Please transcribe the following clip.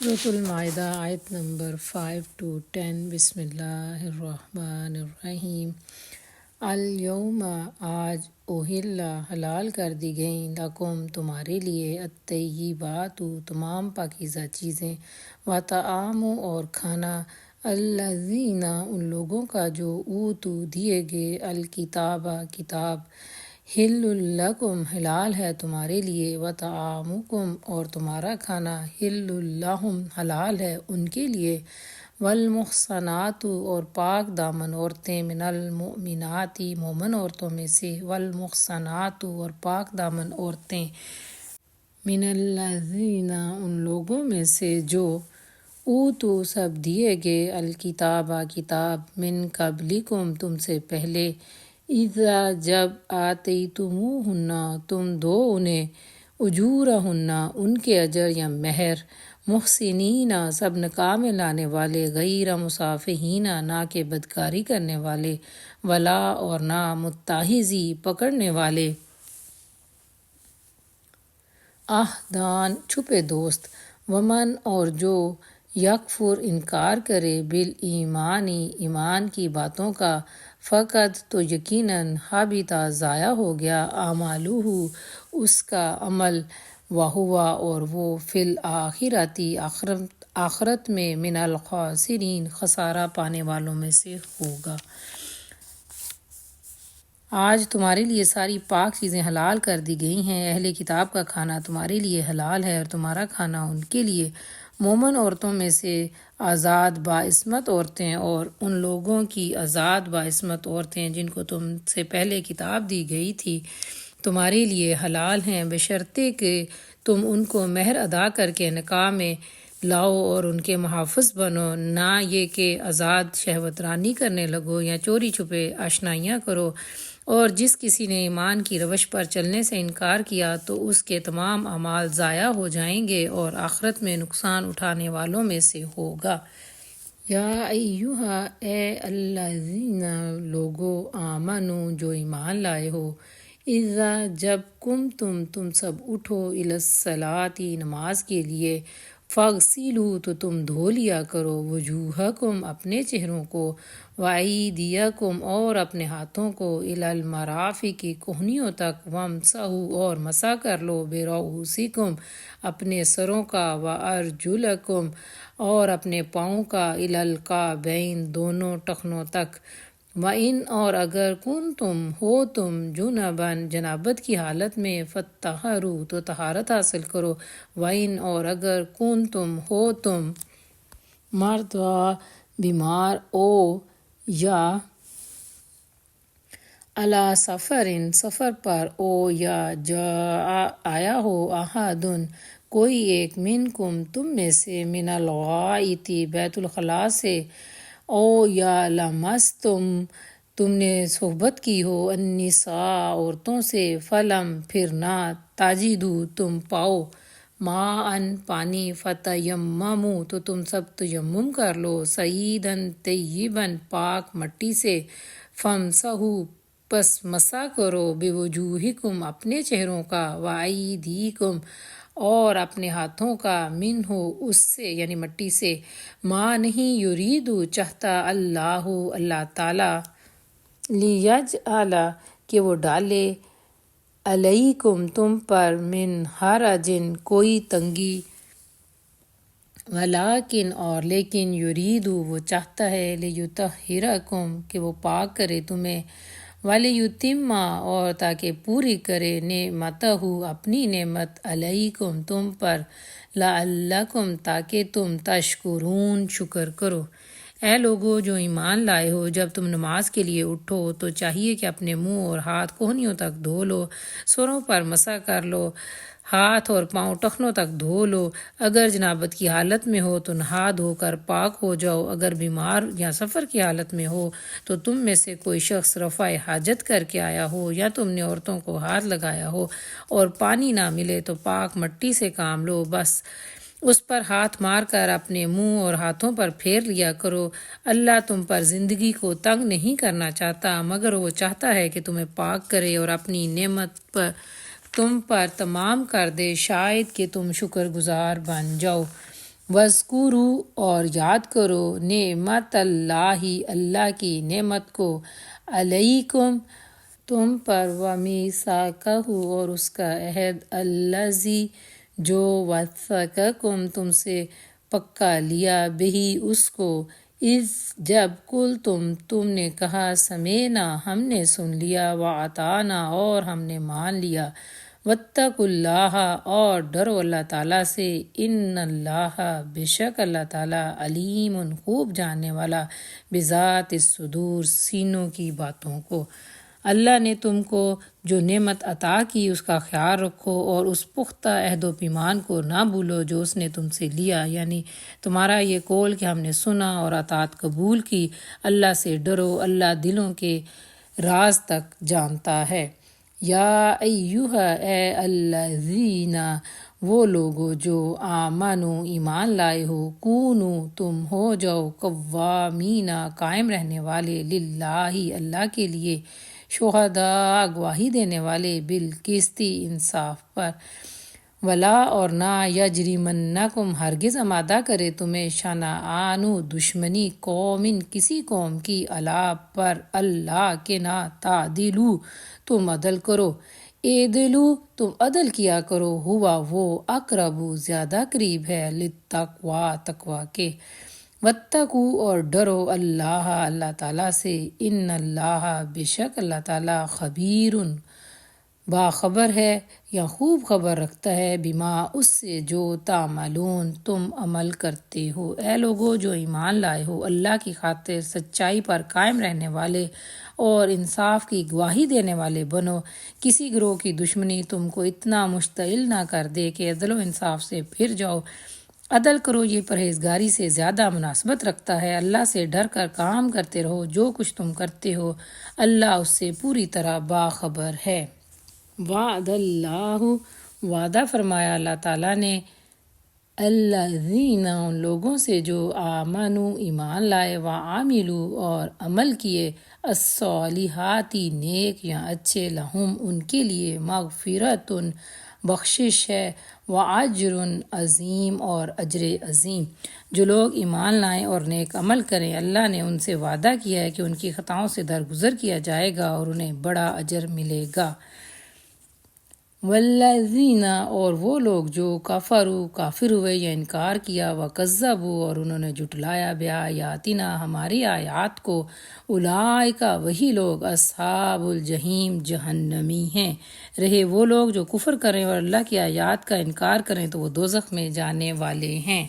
سورۃ المائدہ آیت number 5 to 10۔ بسم اللہ الرحمن الرحیم۔ الیوم آج اوہل حلال کر دی گئیں لکم تمہارے لیے الطیبات تمام پاکیزہ چیزیں وطعام اور کھانا الذین ان لوگوں کا جو اوتو دیے گئے الکتاب کتاب حل لکم حلال ہے تمہارے لیے وطعامکم اور تمہارا کھانا حل لہم حلال ہے ان کے لیے والمحصنات اور پاک دامن عورتیں من المؤمنات مومن عورتوں میں سے والمحصنات اور پاک دامن عورتیں من الذین ان لوگوں میں سے جو اوتو سب دیے گئے الکتاب کتاب من قبلکم تم سے پہلے اذا جب آتیتموہن تم دو انہیں اجورہن ان کے اجر یا مہر محسنین سب نکام لانے والے غیر مصافحین نہ کہ بدکاری کرنے والے ولا اور نہ متخذی پکڑنے والے احدان چھپے دوست ومن اور جو یکفر انکار کرے بالایمانی ایمان کی باتوں کا فقط تو یقیناً حبطا ضائع ہو گیا اعمالہ اس کا عمل وہوا اور وہ فی الآخرتی آخرت میں من الخاسرین خسارہ پانے والوں میں سے ہوگا۔ آج تمہارے لیے ساری پاک چیزیں حلال کر دی گئی ہیں۔ اہل کتاب کا کھانا تمہارے لیے حلال ہے اور تمہارا کھانا ان کے لیے۔ مومن عورتوں میں سے آزاد باعصمت عورتیں اور ان لوگوں کی آزاد باعصمت عورتیں جن کو تم سے پہلے کتاب دی گئی تھی تمہارے لیے حلال ہیں بشرطے کہ تم ان کو مہر ادا کر کے نکاح میں لاؤ اور ان کے محافظ بنو، نہ یہ کہ آزاد شہوت رانی کرنے لگو یا چوری چھپے آشنائیاں کرو۔ اور جس کسی نے ایمان کی روش پر چلنے سے انکار کیا تو اس کے تمام اعمال ضائع ہو جائیں گے اور آخرت میں نقصان اٹھانے والوں میں سے ہوگا۔ یا ایہا اے الذین لوگو آمنو جو ایمان لائے ہو اذا جب تم سب اٹھو الی الصلاۃ نماز کے لیے فاغسلوا تو تم دھو لیا کرو وجوہکم اپنے چہروں کو وایدیکم اور اپنے ہاتھوں کو الی المرافق کوہنیوں تک وامسحوا اور مسح کر لو برؤوسکم اپنے سروں کا وارجلکم اور اپنے پاؤں کا الی الکعبین دونوں ٹخنوں تک وَإِنْ اور اگر کنتم ہو تم جنباً جنابت کی حالت میں فطہروا تو طہارت حاصل کرو وَإِنْ اور اگر کنتم ہو تم مرضی بیمار او یا علی سفر پر او یا جاء آیا ہو احدن کوئی ایک منکم تم میں سے من الغائط بیت الخلاء سے او یا لمستم تم نے صحبت کی ہو النساء عورتوں سے فلم پھر نہ تجدو تم پاؤ ماء پانی فتیمموا تو تم سب تیمم کر لو صعیداً طیباً پاک مٹی سے فامسحوا پس مسح کرو بوجوہکم اپنے چہروں کا وایدیکم اور اپنے ہاتھوں کا منہ اس سے یعنی مٹی سے ما نہیں یریدو چاہتا اللہ تعالیٰ لیجعل کہ وہ ڈالے علیکم تم پر من حرج کوئی تنگی ولیکن اور لیکن یریدو وہ چاہتا ہے لیطہرکم کہ وہ پاک کرے تمہیں ولیتم اور تاکہ پوری کرے نعمتہ اپنی نعمت علیکم تم پر لعلکم تاکہ تم تشکرون شکر کرو۔ اے لوگو جو ایمان لائے ہو جب تم نماز کے لیے اٹھو تو چاہیے کہ اپنے منہ اور ہاتھ کوہنیوں تک دھو لو، سروں پر مسح کر لو، ہاتھ اور پاؤں ٹخنوں تک دھو لو، اگر جنابت کی حالت میں ہو تو نہا دھو کر پاک ہو جاؤ، اگر بیمار یا سفر کی حالت میں ہو تو تم میں سے کوئی شخص رفع حاجت کر کے آیا ہو یا تم نے عورتوں کو ہاتھ لگایا ہو اور پانی نہ ملے تو پاک مٹی سے کام لو، بس اس پر ہاتھ مار کر اپنے منہ اور ہاتھوں پر پھیر لیا کرو۔ اللہ تم پر زندگی کو تنگ نہیں کرنا چاہتا مگر وہ چاہتا ہے کہ تمہیں پاک کرے اور اپنی نعمت پر تم پر تمام کر دے شاید کہ تم شکر گزار بن جاؤ۔ وَاذْکُرُوا اور یاد کرو نعمت اللہ اللہ کی نعمت کو علیکم تم پر ومیثاقہ اور اس کا عہد الذی جو وثقکم تم سے پکا لیا بہی اس کو اذ جب تم نے کہا سمینا ہم نے سن لیا وَأَطَعْنَا اور ہم نے مان لیا وَاتَّقُوا اللَّهَ اور ڈرو اللہ تعالیٰ سے ان اللہ بے شک اللہ تعالیٰ علیم خوب جاننے والا بذات الصدور سینوں کی باتوں کو۔ اللہ نے تم کو جو نعمت عطا کی اس کا خیال رکھو اور اس پختہ عہد و پیمان کو نہ بھولو جو اس نے تم سے لیا، یعنی تمہارا یہ قول کہ ہم نے سنا اور اطاعت قبول کی۔ اللہ سے ڈرو، اللہ دلوں کے راز تک جانتا ہے۔ یا ایہا اے الذین وہ لوگو جو آمنو ایمان لائے ہو، کونو تم ہو جاؤ قوامین قائم رہنے والے للہ اللہ کے لیے، شہداء گواہی دینے والے بالقسط انصاف پر، ولا اور نہ یجرمنکم ہرگز آمادہ کرے تمہیں شنآن دشمنی قوم کسی قوم کی علی پر اللہ کے نہ تعدلوا تم عدل کرو، اعدلو تم عدل کیا کرو، ہوا وہ اقرب زیادہ قریب ہے للتقوی تقوی کے، واتقوا اور ڈرو اللہ اللہ تعالیٰ سے ان اللہ بے شک اللہ تعالیٰ خبیر باخبر ہے یا خوب خبر رکھتا ہے بما اس سے جو تعملون تم عمل کرتے ہو۔ اے لوگو جو ایمان لائے ہو، اللہ کی خاطر سچائی پر قائم رہنے والے اور انصاف کی گواہی دینے والے بنو، کسی گروہ کی دشمنی تم کو اتنا مشتعل نہ کر دے کہ عدل و انصاف سے پھر جاؤ۔ عدل کرو، یہ پرہیزگاری سے زیادہ مناسبت رکھتا ہے۔ اللہ سے ڈر کر کام کرتے رہو، جو کچھ تم کرتے ہو اللہ اس سے پوری طرح باخبر ہے۔ وعد اللہ وعدہ فرمایا اللہ تعالیٰ نے الذین ان لوگوں سے جو آمنو ایمان لائے وعاملوا اور عمل کیے الصالحات نیک یا اچھے لہم ان کے لیے مغفرت بخشش ہے واجر عظیم اور اجر عظیم۔ جو لوگ ایمان لائیں اور نیک عمل کریں اللہ نے ان سے وعدہ کیا ہے کہ ان کی خطاؤں سے درگزر کیا جائے گا اور انہیں بڑا اجر ملے گا۔ والذین اور وہ لوگ جو کافر ہوئے یا انکار کیا وکذبوا اور انہوں نے جھٹلایا بآیاتنا ہماری آیات کو، اولئک وہی لوگ اصحاب الجحیم جہنمی ہیں۔ رہے وہ لوگ جو کفر کریں اور اللہ کی آیات کا انکار کریں تو وہ دوزخ میں جانے والے ہیں۔